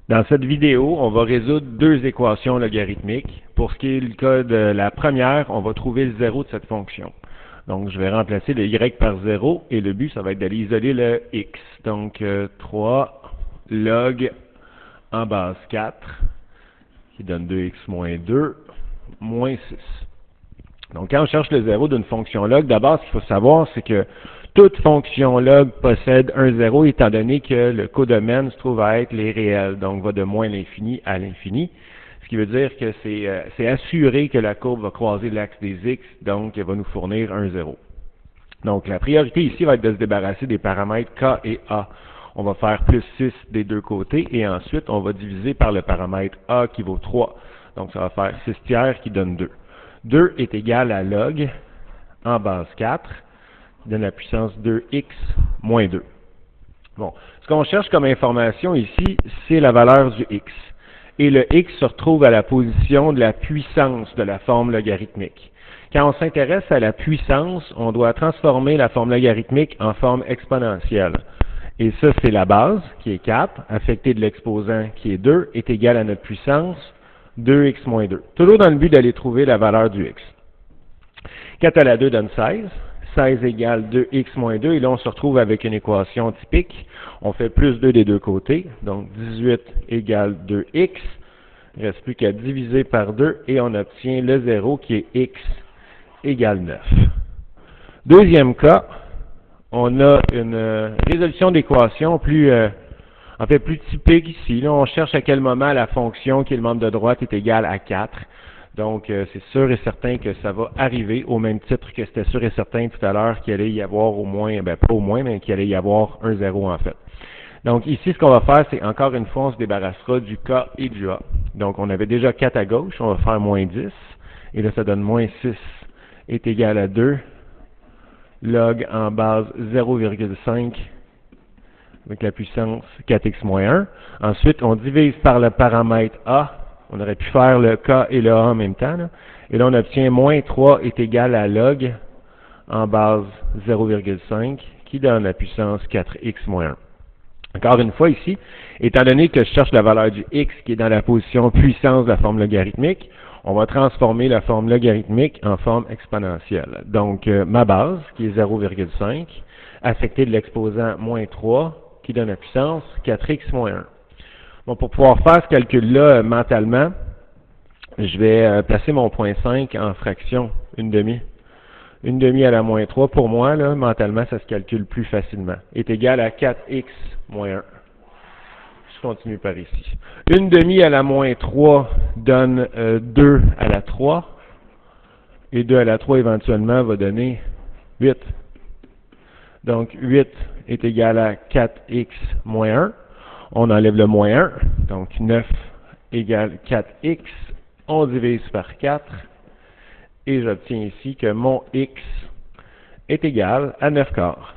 Dans cette vidéo, on va résoudre deux équations logarithmiques. Pour ce qui est le cas de la première, on va trouver le zéro de cette fonction. Donc, je vais remplacer le y par 0 et le but, ça va être d'aller isoler le x. Donc, 3 log en base 4, qui donne 2x moins 2, moins 6. Donc, quand on cherche le zéro d'une fonction log, d'abord, ce qu'il faut savoir, c'est que toute fonction log possède un zéro, étant donné que le codomaine se trouve à être les réels, donc va de moins l'infini à l'infini. Ce qui veut dire que c'est assuré que la courbe va croiser l'axe des x, donc elle va nous fournir un zéro. Donc, la priorité ici va être de se débarrasser des paramètres k et a. On va faire plus 6 des deux côtés, et ensuite, on va diviser par le paramètre a qui vaut 3. Donc, ça va faire 6 tiers qui donne 2. 2 est égal à log en base 4, qui donne la puissance 2x moins 2. Bon, ce qu'on cherche comme information ici, c'est la valeur du x. Et le x se retrouve à la position de la puissance de la forme logarithmique. Quand on s'intéresse à la puissance, on doit transformer la forme logarithmique en forme exponentielle. Et ça, c'est la base, qui est 4, affectée de l'exposant, qui est 2, est égal à notre puissance, 2x moins 2. Toujours dans le but d'aller trouver la valeur du x. 4 à la 2 donne 16. 16 égale 2x moins 2. Et là, on se retrouve avec une équation typique. On fait plus 2 des deux côtés. Donc, 18 égale 2x. Il ne reste plus qu'à diviser par 2 et on obtient le 0 qui est x égale 9. Deuxième cas, on a une résolution d'équation plus typique ici. Là, on cherche à quel moment la fonction qui est le membre de droite est égale à 4. Donc, c'est sûr et certain que ça va arriver, au même titre que c'était sûr et certain tout à l'heure qu'il allait y avoir au moins, pas au moins, mais qu'il allait y avoir un 0 en fait. Donc, ici, ce qu'on va faire, c'est encore une fois, on se débarrassera du K et du A. Donc, on avait déjà 4 à gauche, on va faire moins 10, et là, ça donne moins 6 est égal à 2, log en base 0,5 avec la puissance 4x moins 1. Ensuite, on divise par le paramètre A. On aurait pu faire le K et le A en même temps. Là. Et là, on obtient moins 3 est égal à log en base 0,5 qui donne la puissance 4x moins 1. Encore une fois ici, étant donné que je cherche la valeur du x qui est dans la position puissance de la forme logarithmique, on va transformer la forme logarithmique en forme exponentielle. Donc, ma base, qui est 0,5, affectée de l'exposant moins 3, qui donne la puissance 4x moins 1. Bon, pour pouvoir faire ce calcul-là mentalement, je vais placer mon point 5 en fraction, une demi. Une demi à la moins 3, pour moi, là, mentalement, ça se calcule plus facilement. Est égal à 4x moins 1. Je continue par ici. Une demi à la moins 3 donne 2 à la 3. Et 2 à la 3, éventuellement, va donner 8. Donc, 8 est égal à 4x moins 1. On enlève le moins 1, donc 9 égale 4x, on divise par 4, et j'obtiens ici que mon x est égal à 9 quarts.